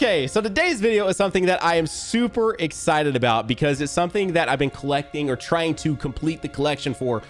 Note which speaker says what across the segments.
Speaker 1: Okay, so today's video is something that I am super excited about because it's something that I've been collecting or trying to complete the collection for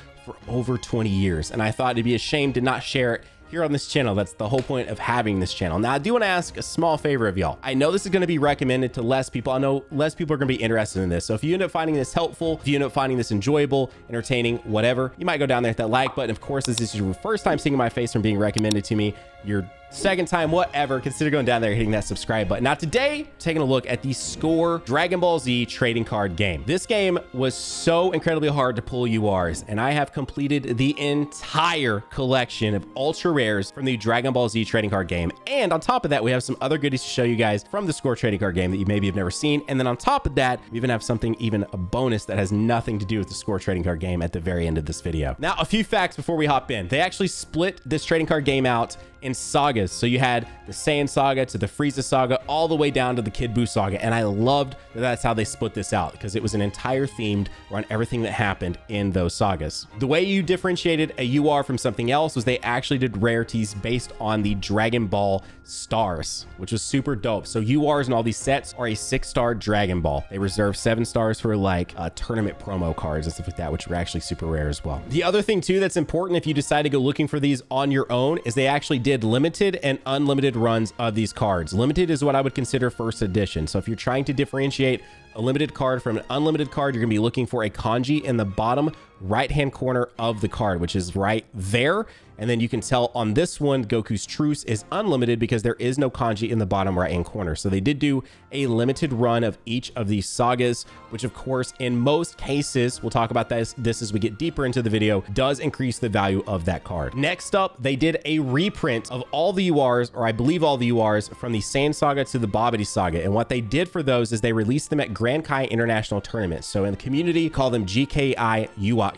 Speaker 1: over 20 years. And I thought it'd be a shame to not share it here on this channel. That's the whole point of having this channel. Now, I do want to ask a small favor of y'all. I know this is going to be recommended to less people. I know less people are going to be interested in this. So if you end up finding this helpful, if you end up finding this enjoyable, entertaining, whatever, you might go down there, hit that like button. Of course, this is your first time seeing my face from being recommended to me, your second time, whatever, consider going down there, hitting that subscribe button. Now today, taking a look at the Score Dragon Ball Z trading card game. This game was so incredibly hard to pull URs, and I have completed the entire collection of ultra rares from the Dragon Ball Z trading card game. And on top of that, we have some other goodies to show you guys from the Score trading card game that you maybe have never seen. And then on top of that, we even have something, even a bonus that has nothing to do with the Score trading card game at the very end of this video. Now, a few facts before we hop in. They actually split this trading card game out in sagas. So you had the Saiyan Saga to the Frieza Saga, all the way down to the Kid Buu Saga. And I loved that that's how they split this out, because it was an entire themed around everything that happened in those sagas. The way you differentiated a UR from something else was they actually did rarities based on the Dragon Ball stars, which was super dope. So URs and all these sets are a 6-star Dragon Ball. They reserve 7 stars for like tournament promo cards and stuff like that, which were actually super rare as well. The other thing too that's important if you decide to go looking for these on your own is they actually did limited and unlimited runs of these cards. Limited is what I would consider first edition. So if you're trying to differentiate a limited card from an unlimited card, you're gonna be looking for a kanji in the bottom right-hand corner of the card, which is right there. And then you can tell on this one, Goku's truce is unlimited because there is no kanji in the bottom right-hand corner. So they did do a limited run of each of these sagas, which of course, in most cases, we'll talk about this as we get deeper into the video, does increase the value of that card. Next up, they did a reprint of all the URs, or I believe all the URs, from the Saiyan Saga to the Babidi Saga. And what they did for those is they released them at Grand Kai International Tournament. So in the community, call them GKI UIs,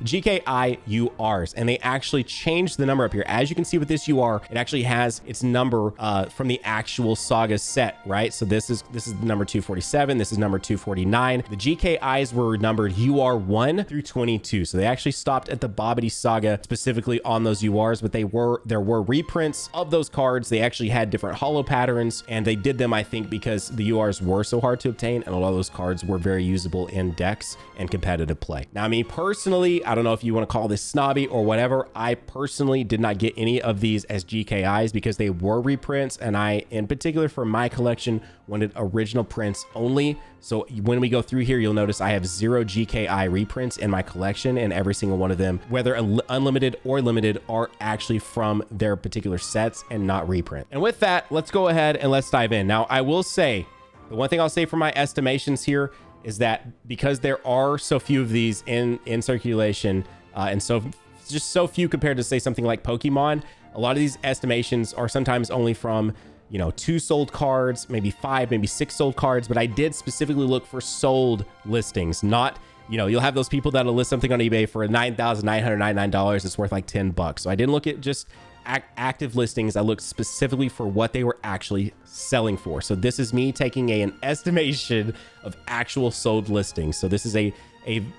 Speaker 1: GKI URs, and they actually changed the number up here. As you can see with this UR, it actually has its number from the actual saga set, right? So this is number 247. This is number 249. The GKIs were numbered UR 1 through 22. So they actually stopped at the Babidi Saga specifically on those URs, but there were reprints of those cards. They actually had different holo patterns, and they did them, I think, because the URs were so hard to obtain, and a lot of those cards were very usable in decks and competitive play. Now, I mean, personally, I don't know if you want to call this snobby or whatever. I personally did not get any of these as GKIs because they were reprints, and I, in particular for my collection, wanted original prints only. So when we go through here, you'll notice I have 0 GKI reprints in my collection, and every single one of them, whether unlimited or limited, are actually from their particular sets and not reprint. And with that, let's go ahead and let's dive in. Now, I will say, the one thing I'll say for my estimations here is that because there are so few of these in circulation, and so just so few compared to, say, something like Pokemon, a lot of these estimations are sometimes only from, you know, 2 sold cards, maybe 5, maybe 6 sold cards. But I did specifically look for sold listings, not, you know, you'll have those people that'll list something on eBay for $9,999. It's worth like $10. So I didn't look at just active listings. I looked specifically for what they were actually selling for. So this is me taking an estimation of actual sold listings. So this is a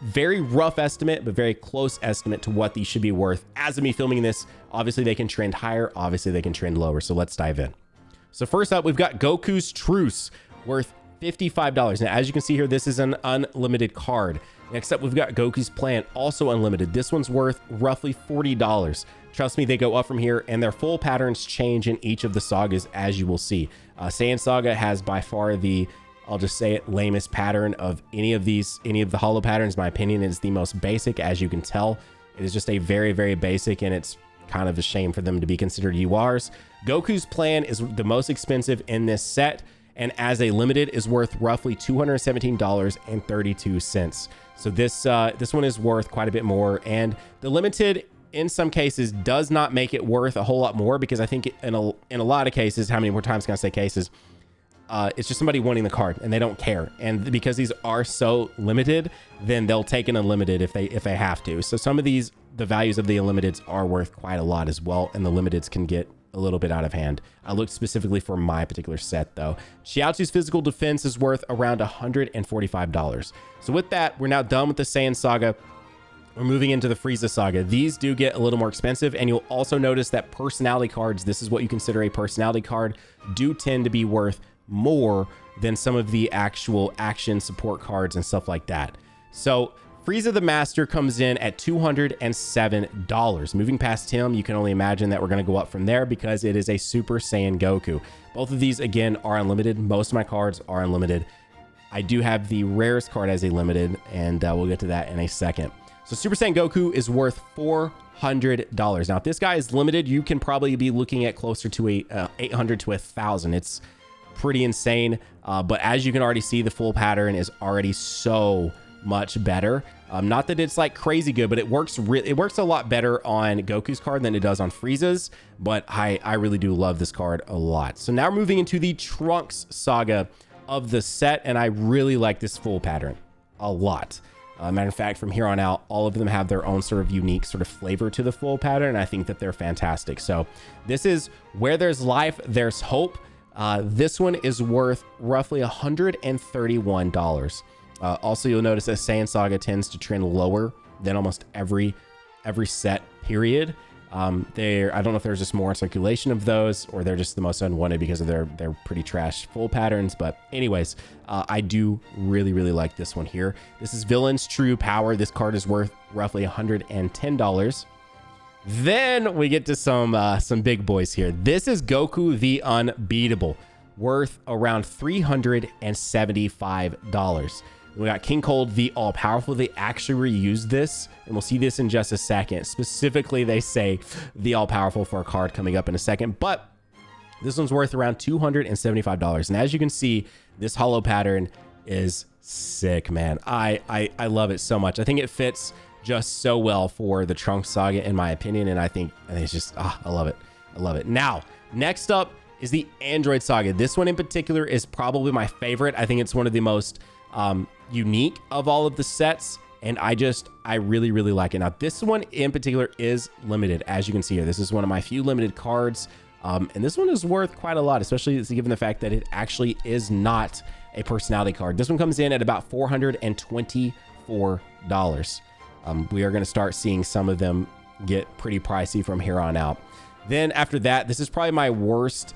Speaker 1: very rough estimate, but very close estimate to what these should be worth. As of me filming this, obviously they can trend higher, obviously they can trend lower. So let's dive in. So first up, we've got Goku's Truce, worth $55. Now, as you can see here, this is an unlimited card. Next up, we've got Goku's Plan, also unlimited. This one's worth roughly $40. Trust me, they go up from here, and their full patterns change in each of the sagas, as you will see. Saiyan Saga has by far the, I'll just say it, lamest pattern of any of the holo patterns. My opinion is the most basic, as you can tell. It is just a very, very basic, and it's kind of a shame for them to be considered URs. Goku's Plan is the most expensive in this set, and as a limited is worth roughly $217.32. So this one is worth quite a bit more, and the limited in some cases does not make it worth a whole lot more, because I think in a lot of cases, how many more times can I say cases? It's just somebody wanting the card and they don't care. And because these are so limited, then they'll take an unlimited if they have to. So some of these, the values of the unlimiteds are worth quite a lot as well, and the limiteds can get a little bit out of hand. I looked specifically for my particular set though. Chiaotzu's physical defense is worth around $145. So with that, we're now done with the Saiyan Saga. we're moving into the Frieza Saga. These do get a little more expensive, and you'll also notice that personality cards, this is what you consider a personality card, do tend to be worth more than some of the actual action support cards and stuff like that. So Frieza the Master comes in at $207. Moving past him, you can only imagine that we're going to go up from there because it is a Super Saiyan Goku. Both of these, again, are unlimited. Most of my cards are unlimited. I do have the rarest card as a limited, and we'll get to that in a second. So Super Saiyan Goku is worth $400. Now, if this guy is limited, you can probably be looking at closer to a 800 to 1,000. It's pretty insane. But as you can already see, the full pattern is already so much better. Not that it's like crazy good, but it works a lot better on Goku's card than it does on Frieza's. But I really do love this card a lot. So now we're moving into the Trunks Saga of the set, and I really like this full pattern a lot. Matter of fact, from here on out, all of them have their own sort of unique sort of flavor to the full pattern, and I think that they're fantastic. So this is Where There's Life, There's Hope. This one is worth roughly $131. Also, you'll notice that Saiyan Saga tends to trend lower than almost every set period. I don't know if there's just more circulation of those, or they're just the most unwanted because of their pretty trash full patterns. But anyways, I do really like this one here. This is Villain's True Power. This card is worth roughly $110. Then we get to some big boys here. This is Goku the Unbeatable, worth around $375. We got King Cold the All-Powerful. They actually reused this, and we'll see this in just a second. Specifically, they say the All-Powerful for a card coming up in a second, but this one's worth around $275. And as you can see, this hollow pattern is sick, man. I love it so much. I think it fits just so well for the Trunks Saga, in my opinion, and I think it's just, I love it. I love it. Now, next up is the Android Saga. This one in particular is probably my favorite. I think it's one of the most unique of all of the sets, and I really like it. Now, this one in particular is limited, as you can see here. This is one of my few limited cards, and this one is worth quite a lot, especially given the fact that it actually is not a personality card. This one comes in at about $424. We are going to start seeing some of them get pretty pricey from here on out. Then after that, this is probably my worst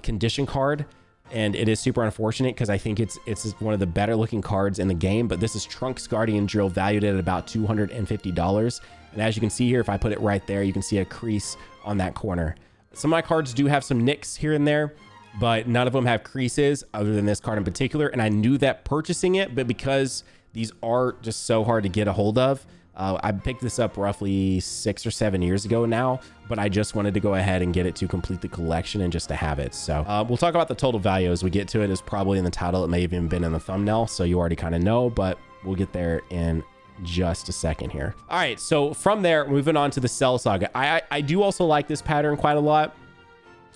Speaker 1: condition card, and it is super unfortunate because I think it's one of the better looking cards in the game. But this is Trunks Guardian Drill, valued at about $250. And as you can see here, if I put it right there, you can see a crease on that corner. Some of my cards do have some nicks here and there, but none of them have creases other than this card in particular. And I knew that purchasing it, but because these are just so hard to get a hold of, I picked this up roughly 6 or 7 years ago now, but I just wanted to go ahead and get it to complete the collection and just to have it. So we'll talk about the total value as we get to it. It's probably in the title. It may have even been in the thumbnail, so you already kind of know, but we'll get there in just a second here. All right, so from there, moving on to the Cell Saga. I do also like this pattern quite a lot,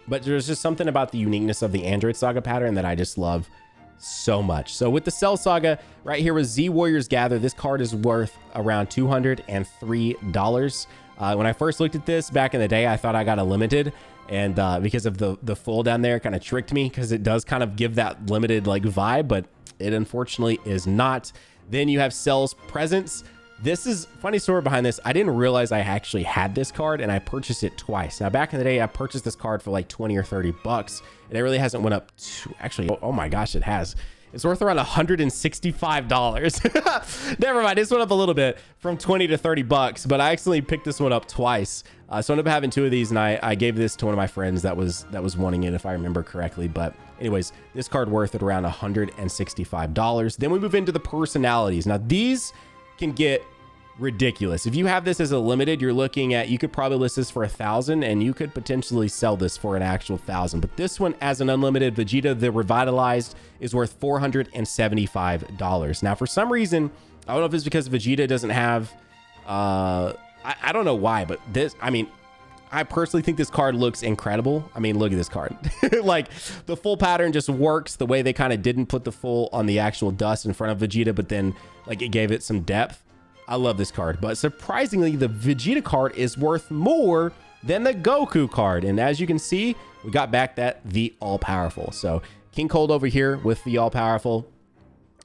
Speaker 1: but there's just something about the uniqueness of the Android Saga pattern that I just love so much. So with the Cell Saga right here with Z Warriors Gather, this card is worth around $203. When I first looked at this back in the day, I thought I got a limited, and because of the full down there, kind of tricked me because it does kind of give that limited like vibe, but it unfortunately is not. Then you have Cell's Presence. This is funny story behind this. I didn't realize I actually had this card, and I purchased it twice. Now, back in the day, I purchased this card for like 20 or 30 bucks, and it really hasn't went up to, actually, oh my gosh, it has. It's worth around $165. Never mind, this went up a little bit from 20 to 30 bucks, but I actually picked this one up twice. So I ended up having 2 of these, and I gave this to one of my friends that was wanting it, if I remember correctly. But anyways, this card worth at around $165. Then we move into the personalities. Now, these can get ridiculous. If you have this as a limited, you're looking at, you could probably list this for 1,000, and you could potentially sell this for an actual 1,000. But this one, as an unlimited, Vegeta the Revitalized, is worth $475. Now, for some reason, I don't know if it's because Vegeta doesn't have, I don't know why, but this, I mean, I personally think this card looks incredible. I mean, look at this card. Like, the full pattern just works the way they kind of didn't put the full on the actual dust in front of Vegeta, but then like it gave it some depth. I love this card, but surprisingly, the Vegeta card is worth more than the Goku card. And as you can see, we got back the All-Powerful. So King Cold over here with the All-Powerful.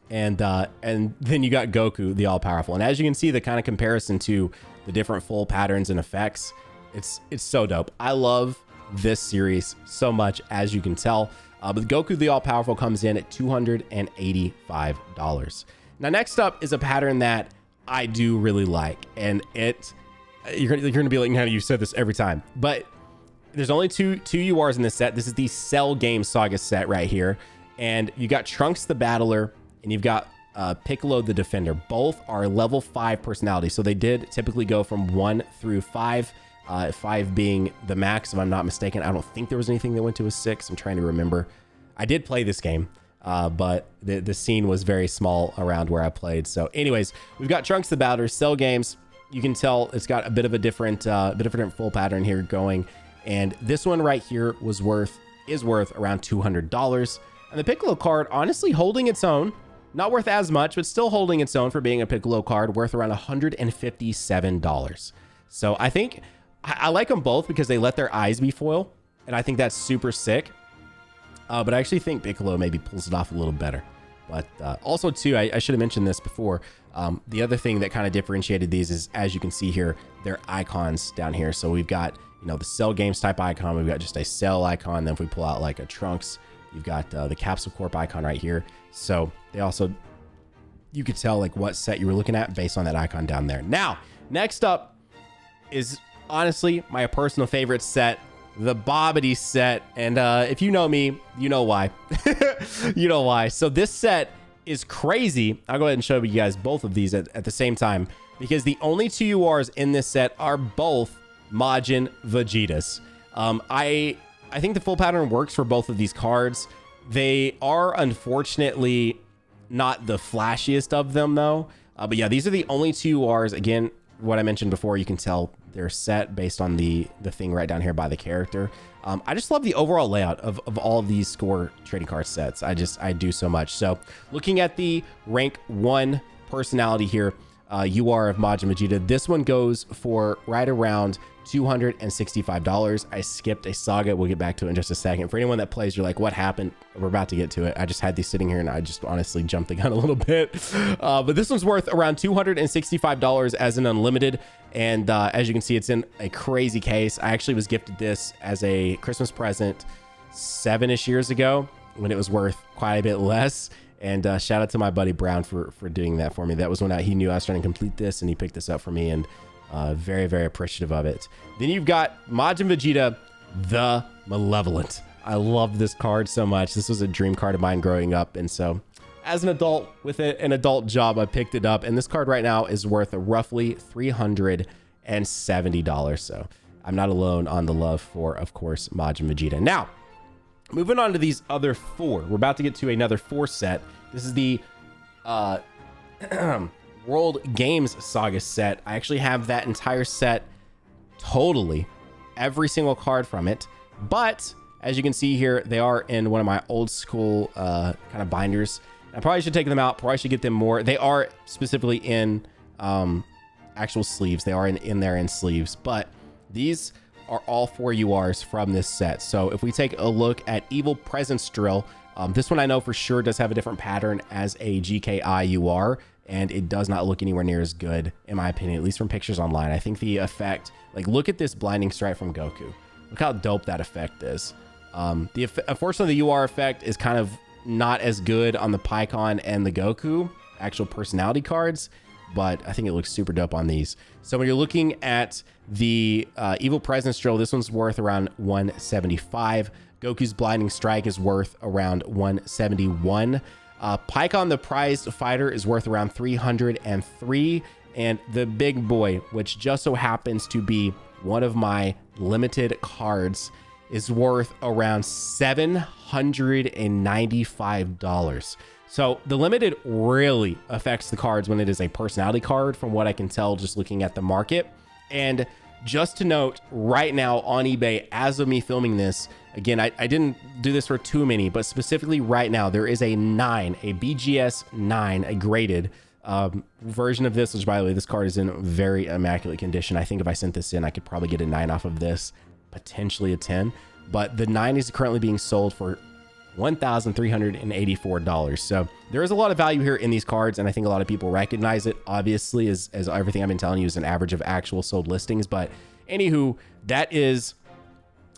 Speaker 1: and then you got Goku, the all-powerful. And as you can see, the kind of comparison to the different full patterns and effects, it's so dope. I love this series so much, as you can tell. But Goku, the all-powerful, comes in at $285. Now, next up is a pattern that I do really like, and you're gonna be like, no, you said this every time, but there's only two URs in this set. This is the Cell Game Saga set right here, and you got Trunks the Battler, and you've got Piccolo the Defender. Both are level 5 personalities, so they did typically go from 1 through 5. 5 being the max, if I'm not mistaken. I don't think there was anything that went to a 6. I'm trying to remember. I did play this game, but the scene was very small around where I played. So anyways, we've got Trunks the Battler, Cell Games. You can tell it's got a bit of a different full pattern here going. And this one right here is worth around $200. And the Piccolo card, honestly, holding its own. Not worth as much, but still holding its own for being a Piccolo card, worth around $157. So I think I like them both because they let their eyes be foil, and I think that's super sick. But I actually think Piccolo maybe pulls it off a little better. But also, too, I should have mentioned this before. The other thing that kind of differentiated these is, as you can see here, their icons down here. So we've got, the Cell Games type icon. We've got just a Cell icon. Then if we pull out like a Trunks, you've got the Capsule Corp icon right here. So they also, you could tell like what set you were looking at based on that icon down there. Now, next up is honestly my personal favorite set, the Bobbity set. And if you know me, you know why. You know why. So this set is crazy. I'll go ahead and show you guys both of these at the same time, because the only two URs in this set are both Majin Vegetas. I think the full pattern works for both of these cards. They are unfortunately not the flashiest of them though. But yeah, these are the only two URs. Again, what I mentioned before, you can tell they're set based on the thing right down here by the character. I just love the overall layout of all of these score trading card sets. I do so much. So looking at the rank 1 personality here, UR of Majin Vegeta, this one goes for right around $265. I skipped a saga. We'll get back to it in just a second. For anyone that plays, you're like, what happened? We're about to get to it. I just had these sitting here and I just honestly jumped the gun a little bit. But this one's worth around $265 as an unlimited. And as you can see, it's in a crazy case. I actually was gifted this as a Christmas present 7-ish years ago when it was worth quite a bit less. And shout out to my buddy Brown for doing that for me. That was when he knew I was trying to complete this, and he picked this up for me, and very, very appreciative of it. Then you've got Majin Vegeta, the Malevolent. I love this card so much. This was a dream card of mine growing up, and so as an adult with an adult job, I picked it up, and this card right now is worth roughly $370. So I'm not alone on the love for, of course, Majin Vegeta. Now, moving on to these other 4. We're about to get to another 4 set. This is the World Games Saga set. I actually have that entire set totally, every single card from it. But as you can see here, they are in one of my old school kind of binders. I probably should take them out. Probably should get them more. They are specifically in actual sleeves. They are in there in sleeves. But these are all 4 URs from this set. So if we take a look at Evil Presence Drill, this one I know for sure does have a different pattern as a GKI UR, and it does not look anywhere near as good, in my opinion, at least from pictures online. I think the effect, like look at this Blinding Strike from Goku. Look how dope that effect is. Unfortunately, the UR effect is kind of not as good on the Pycon and the Goku actual personality cards, but I think it looks super dope on these. So when you're looking at the Evil Presence Drill, this one's worth around $175. Goku's Blinding Strike is worth around $171. Pycon the Prized Fighter is worth around $303. And the Big Boy, which just so happens to be one of my limited cards, is worth around $795. So the limited really affects the cards when it is a personality card, from what I can tell just looking at the market. And just to note, right now on eBay, as of me filming this, again, I didn't do this for too many, but specifically right now, there is a 9, a BGS 9, a graded version of this, which by the way, this card is in very immaculate condition. I think if I sent this in, I could probably get a 9 off of this, potentially a 10. But the 9 is currently being sold for $1,384. So there is a lot of value here in these cards, and I think a lot of people recognize it, obviously, as everything I've been telling you is an average of actual sold listings. But anywho, that is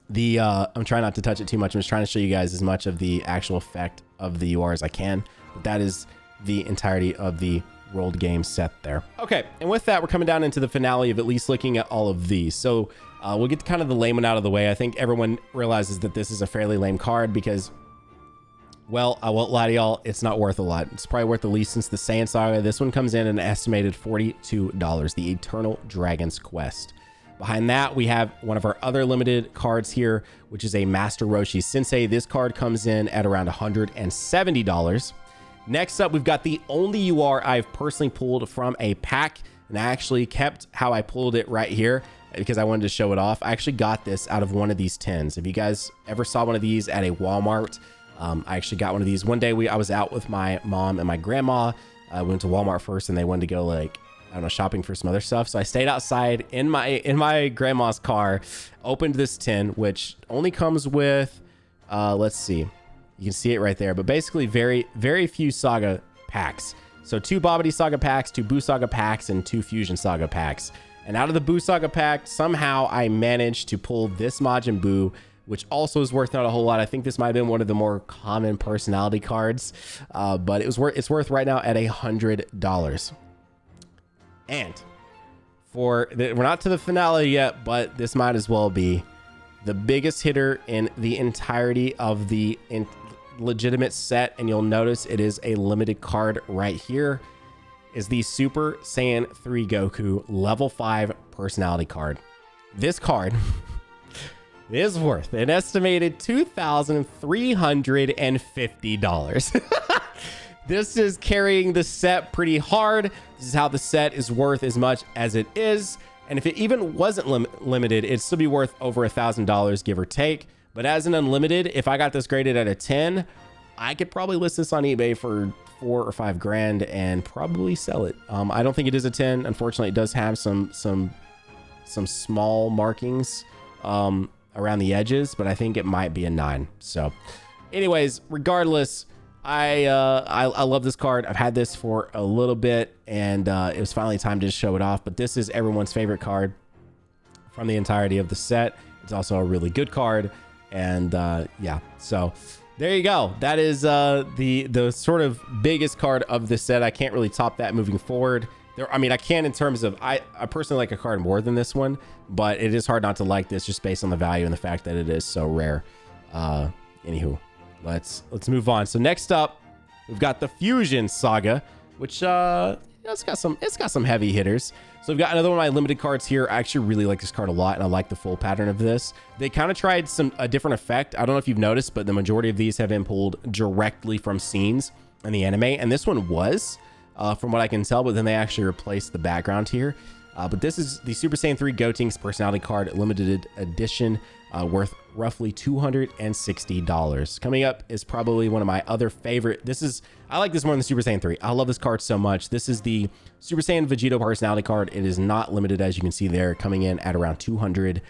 Speaker 1: the I'm trying not to touch it too much. I'm just trying to show you guys as much of the actual effect of the UR as I can. But that is the entirety of the rolled game set there. Okay, and with that, we're coming down into the finale of at least looking at all of these. So we'll get kind of the lame one out of the way. I think everyone realizes that this is a fairly lame card because, well, I won't lie to y'all, it's not worth a lot. It's probably worth the least since the Saiyan Saga. This one comes in an estimated $42, the Eternal Dragon's Quest. Behind that, we have one of our other limited cards here, which is a Master Roshi Sensei. This card comes in at around $170. Next up, we've got the only UR I've personally pulled from a pack, and I actually kept how I pulled it right here because I wanted to show it off. I actually got this out of one of these tins. If you guys ever saw one of these at a Walmart, I actually got one of these. One day I was out with my mom and my grandma. I went to Walmart first, and they wanted to go, like, I don't know, shopping for some other stuff. So I stayed outside in my grandma's car, opened this tin, which only comes with, let's see. You can see it right there, but basically very, very few Saga packs. So 2 Babidi Saga packs, 2 Buu Saga packs, and 2 Fusion Saga packs. And out of the Buu Saga pack, somehow I managed to pull this Majin Buu, which also is worth not a whole lot. I think this might have been one of the more common personality cards, but it's worth right now at $100. And we're not to the finale yet, but this might as well be the biggest hitter in the entirety of the legitimate set, and you'll notice it is a limited card right here, is the Super Saiyan 3 Goku level 5 personality card. This card is worth an estimated $2,350. This is carrying the set pretty hard. This is how the set is worth as much as it is. And if it even wasn't limited, it'd still be worth over $1,000, give or take. But as an unlimited, if I got this graded at a 10, I could probably list this on eBay for $4 or $5 grand and probably sell it. I don't think it is a 10. Unfortunately, it does have some small markings around the edges, but I think it might be a 9. So anyways, regardless, I love this card. I've had this for a little bit, and it was finally time to just show it off. But this is everyone's favorite card from the entirety of the set. It's also a really good card. And yeah, so there you go. That is the sort of biggest card of the set. I can't really top that moving forward. I mean, I can in terms of I personally like a card more than this one, but it is hard not to like this just based on the value and the fact that it is so rare. Anywho, let's move on. So next up, we've got the Fusion Saga, which it's got some heavy hitters. So we've got another one of my limited cards here. I actually really like this card a lot, and I like the full pattern of this. They kind of tried a different effect. I don't know if you've noticed, but the majority of these have been pulled directly from scenes in the anime, and this one was, from what I can tell, but then they actually replaced the background here. But this is the Super Saiyan 3 Gotenks personality card, limited edition, worth roughly $260. Coming up is probably one of my other favorite. I like this more than the Super Saiyan 3. I love this card so much. This is the Super Saiyan Vegito personality card. It is not limited, as you can see there, coming in at around 200.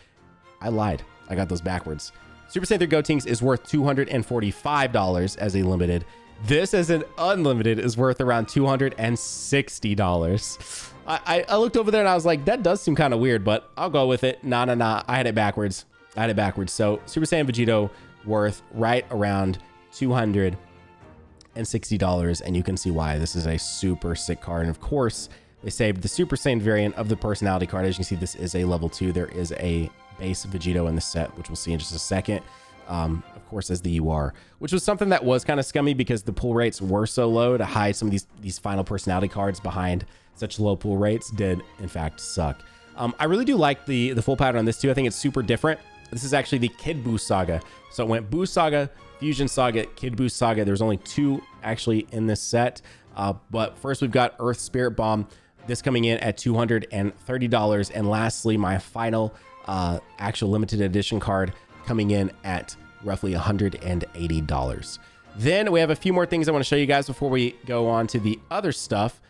Speaker 1: I lied. I got those backwards. Super Saiyan 3 Gotenks is worth $245 as a limited. This as an unlimited is worth around $260. I looked over there and I was like, that does seem kind of weird, but I'll go with it. Nah. I had it backwards. So Super Saiyan Vegito worth right around $260, and you can see why. This is a super sick card. And of course, they saved the Super Saiyan variant of the personality card. As you can see, this is a level 2. There is a base Vegito in the set, which we'll see in just a second. Of course, as the UR, which was something that was kind of scummy because the pull rates were so low. To hide some of these final personality cards behind such low pull rates did in fact suck. I really do like the full pattern on this too. I think it's super different. This is actually the Kid Buu Saga. So it went Buu Saga, Fusion Saga, Kid Buu Saga. There's only 2 actually in this set. But first we've got Earth Spirit Bomb. This coming in at $230. And lastly, my final actual limited edition card coming in at roughly $180. Then we have a few more things I want to show you guys before we go on to the other stuff.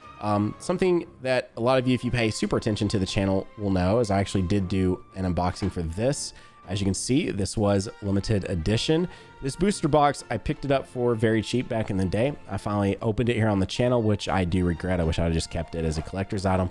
Speaker 1: Something that a lot of you, if you pay super attention to the channel, will know is I actually did do an unboxing for this As you can see, this was limited edition. This booster box, I picked it up for very cheap back in the day. I finally opened it here on the channel, which I do regret. I wish I had just kept it as a collector's item.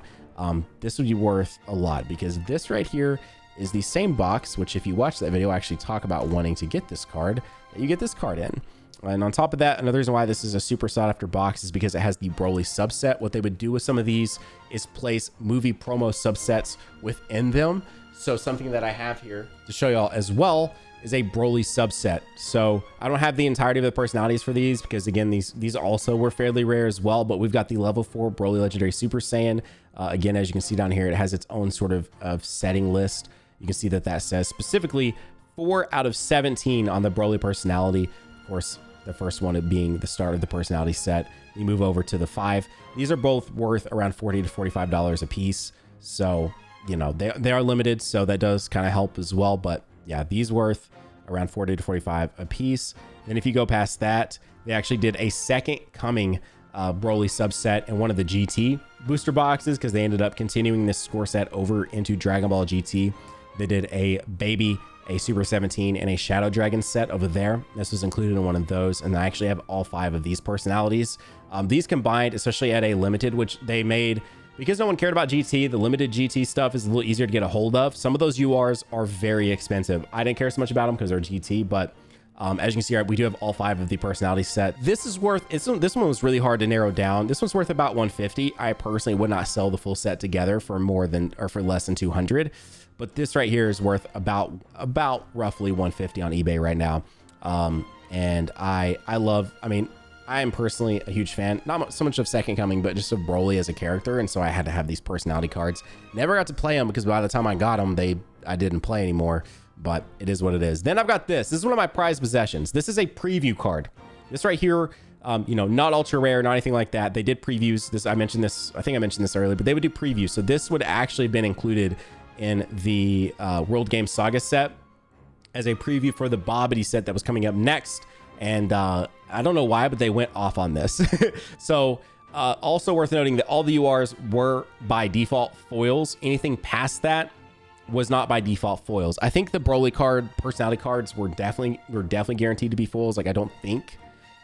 Speaker 1: This would be worth a lot because this right here is the same box, which if you watch that video, I actually talk about wanting to get this card, that you get this card in. And on top of that, another reason why this is a super sought after box is because it has the Broly subset. What they would do with some of these is place movie promo subsets within them. So something that I have here to show y'all as well is a Broly subset. So I don't have the entirety of the personalities for these because again, these also were fairly rare as well, but we've got the level 4 Broly Legendary Super Saiyan. Again, as you can see down here, it has its own sort of setting list. You can see that that says specifically 4 out of 17 on the Broly personality. Of course, the first one being the start of the personality set. You move over to the 5. These are both worth around $40 to $45 a piece. So, you know, they are limited, so that does kind of help as well. But yeah, these worth around $40 to $45 a piece. Then if you go past that, they actually did a second coming Broly subset in one of the GT booster boxes because they ended up continuing this score set over into Dragon Ball GT. They did a baby, a Super 17, and a Shadow Dragon set over there. This was included in one of those, and I actually have all 5 of these personalities. These combined, especially at a limited, which they made because no one cared about GT. The limited GT stuff is a little easier to get a hold of. Some of those URs are very expensive. I didn't care so much about them because they're GT, but as you can see, we do have all 5 of the personality set. This is worth, this one was really hard to narrow down. This one's worth about $150. I personally would not sell the full set together for more than, or for less than $200. But this right here is worth about roughly $150 on eBay right now. And I am personally a huge fan, not so much of Second Coming, but just of Broly as a character. And so I had to have these personality cards. Never got to play them because by the time I got them, I didn't play anymore, but it is what it is. Then I've got this. This is one of my prized possessions. This is a preview card. This right here, you know, not ultra rare, not anything like that. They did previews. This, I mentioned this, I think I mentioned this earlier, but they would do previews. So this would actually have been included in the World Game Saga set as a preview for the Bobbity set that was coming up next. And I don't know why, but they went off on this. So also worth noting that all the URs were by default foils. Anything past that was not by default foils. I think the Broly card personality cards were definitely guaranteed to be foils. Like I don't think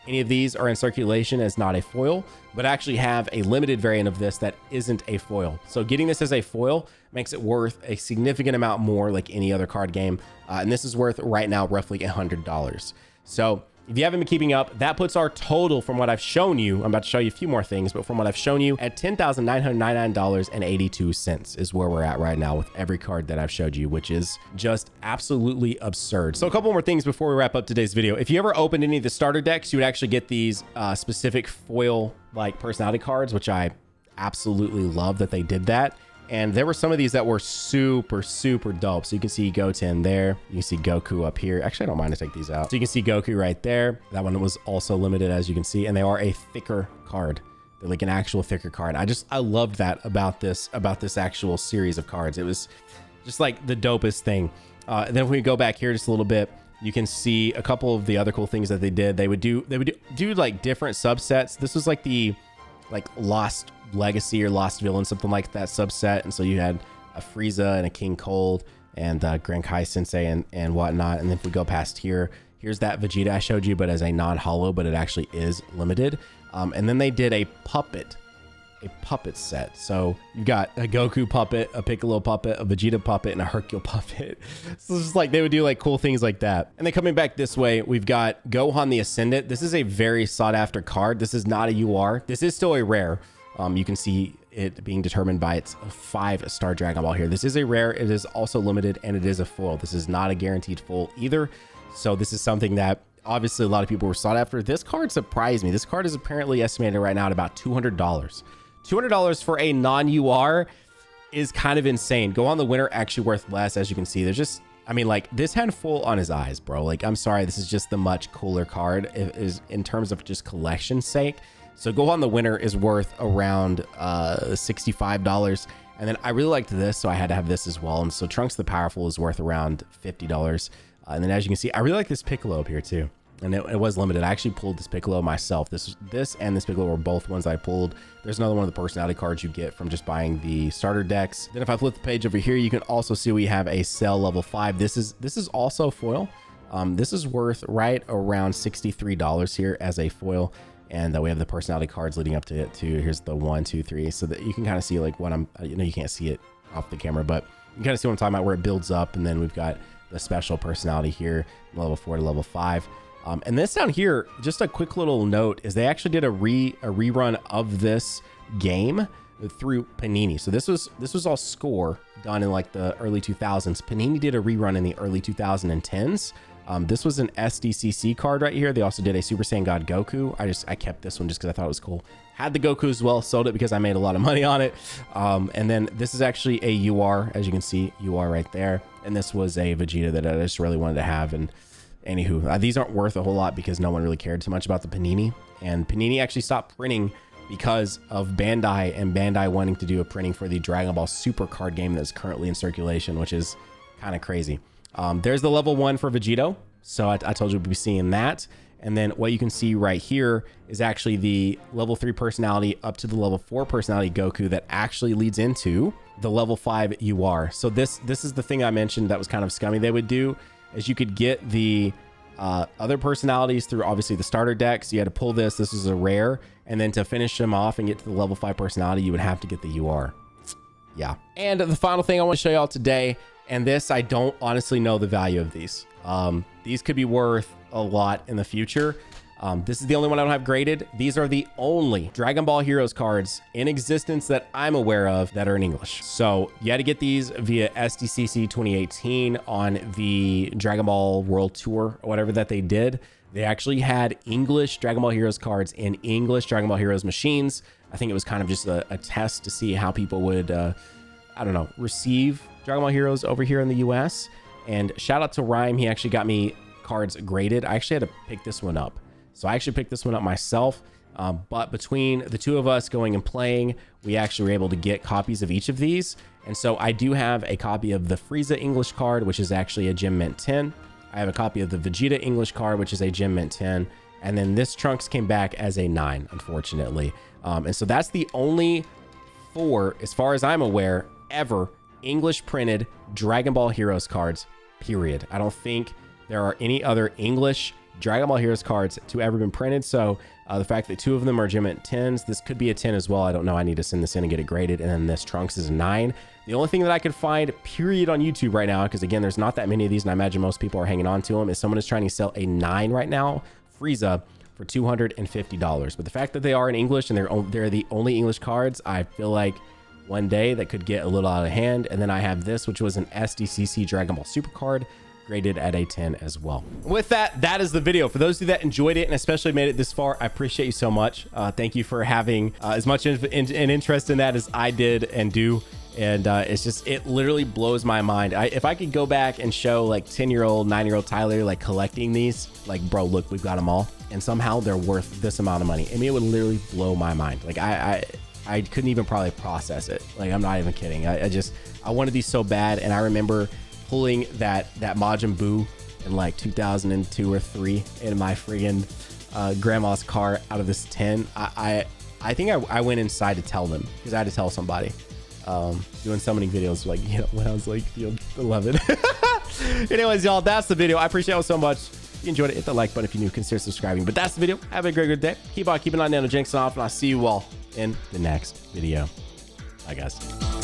Speaker 1: any of these are in circulation as not a foil, but actually have a limited variant of this that isn't a foil. So getting this as a foil makes it worth a significant amount more like any other card game. And this is worth right now roughly $100. So if you haven't been keeping up, that puts our total from what I've shown you. I'm about to show you a few more things, but from what I've shown you at $10,999.82 is where we're at right now with every card that I've showed you, which is just absolutely absurd. So a couple more things before we wrap up today's video. If you ever opened any of the starter decks, you would actually get these specific foil like personality cards, which I absolutely love that they did that. And there were some of these that were super dope. So you can see Goten there. You can see Goku up here. Actually, I don't mind to take these out. So you can see Goku right there. That one was also limited, as you can see. And they are a thicker card. They're like an actual thicker card. I loved that about this actual series of cards. It was just like the dopest thing. And then if we go back here just a little bit, you can see a couple of the other cool things that they did. They would do like different subsets. This was like the Lost Legacy or Lost Villain, something like that subset. And so you had a Frieza and a King Cold and Grand Kai Sensei and whatnot. And then if we go past here, here's that Vegeta I showed you, but as a non-holo, but it actually is limited. And then they did a puppet set. So you've got a Goku puppet, a Piccolo puppet, a Vegeta puppet, and a Hercule puppet. So it's just like they would do like cool things like that. And then coming back this way, we've got Gohan the Ascendant. This is a very sought after card. This is not a UR. This is still a rare. You can see it being determined by its 5-star Dragon Ball here. This is a rare. It is also limited, and it is a foil. This is not a guaranteed full either. So this is something that obviously a lot of people were sought after. This card surprised me. This card is apparently estimated right now at about $200. $200 for a non-UR is kind of insane. Go on the winner, actually worth less. As you can see, there's just, I mean, like this had full on his eyes, bro. Like, I'm sorry, this is just the much cooler card is in terms of just collection sake. So Go on the winner is worth around $65. And then I really liked this, so I had to have this as well. And so Trunks the Powerful is worth around $50. And then as you can see, I really like this Piccolo up here too. and it was limited. I actually pulled this Piccolo myself. This and this Piccolo were both ones I pulled. There's another one of the personality cards you get from just buying the starter decks. Then if I flip the page over here, you can also see we have a Cell level 5. This is also foil. This is worth right around $63 here as a foil. And we have the personality cards leading up to it too. Here's the 1, 2, 3, so that you can kind of see like what I'm, you can't see it off the camera, but you can kind of see what I'm talking about, where it builds up. And then we've got the special personality here, level 4 to level 5. And this down here, just a quick little note, is they actually did a rerun of this game through Panini. So this was all score done in like the early 2000s. Panini did a rerun in the early 2010s. This was an SDCC card right here. They also did a Super Saiyan God Goku. I kept this one just because I thought it was cool. Had the Goku as well, sold it because I made a lot of money on it. And then this is actually a UR, as you can see, UR right there. And this was a Vegeta that I just really wanted to have. And anywho, these aren't worth a whole lot because no one really cared too much about the Panini. And Panini actually stopped printing because of Bandai, and Bandai wanting to do a printing for the Dragon Ball Super card game that's currently in circulation, which is kind of crazy. There's the level 1 for Vegito. So I told you we'd be seeing that. And then what you can see right here is actually the level 3 personality up to the level 4 personality Goku that actually leads into the level 5 UR. So this is the thing I mentioned that was kind of scummy they would do, is you could get the other personalities through obviously the starter deck. So you had to pull this. This was a rare. And then to finish them off and get to the level 5 personality, you would have to get the UR. Yeah. And the final thing I want to show y'all today, and this, I don't honestly know the value of these. These could be worth a lot in the future. This is the only one I don't have graded. These are the only Dragon Ball Heroes cards in existence that I'm aware of that are in English. So you had to get these via SDCC 2018 on the Dragon Ball World Tour or whatever that they did. They actually had English Dragon Ball Heroes cards in English Dragon Ball Heroes machines. I think it was kind of just a test to see how people would, I don't know, receive Dragon Ball Heroes over here in the US. And shout out to Rhyme. He actually got me cards graded. I actually had to pick this one up. So I actually picked this one up myself. But between the two of us going and playing, we actually were able to get copies of each of these. And so I do have a copy of the Frieza English card, which is actually a Gem Mint 10. I have a copy of the Vegeta English card, which is a Gem Mint 10. And then this Trunks came back as a 9, unfortunately. And so that's the only 4, as far as I'm aware, ever English printed Dragon Ball Heroes cards, period. I don't think there are any other English Dragon Ball Heroes cards to ever been printed. So the fact that 2 of them are Gem Mint 10s, this could be a 10 as well. I don't know. I need to send this in and get it graded. And then this Trunks is a 9. The only thing that I could find, period, on YouTube right now, because again, there's not that many of these, and I imagine most people are hanging on to them, is someone is trying to sell a 9 right now, Frieza, for $250. But the fact that they are in English and they're the only English cards, I feel like one day that could get a little out of hand. And then I have this, which was an SDCC Dragon Ball Super card, graded at a 10 as well. With that, that is the video. For those of you that enjoyed it and especially made it this far, I appreciate you so much. Thank you for having as much an interest in that as I did and do. And it's just, it literally blows my mind. If I could go back and show like 10-year-old, 9-year-old Tyler like collecting these, like, bro, look, we've got them all, and somehow they're worth this amount of money. I mean, it would literally blow my mind. Like I couldn't even probably process it. Like, I'm not even kidding. I wanted these so bad. And I remember pulling that Majin Buu in like 2002 or 3 in my friggin' grandma's car out of this 10. I think I went inside to tell them, because I had to tell somebody. Doing so many videos, like, you know, when I was like 11. Anyways, y'all, that's the video. I appreciate it so much. If you enjoyed it, hit the like button. If you're new, consider subscribing. But that's the video. Have a great day. Keep on keeping on Nanogenix off, and I'll see you all in the next video. Bye, guys.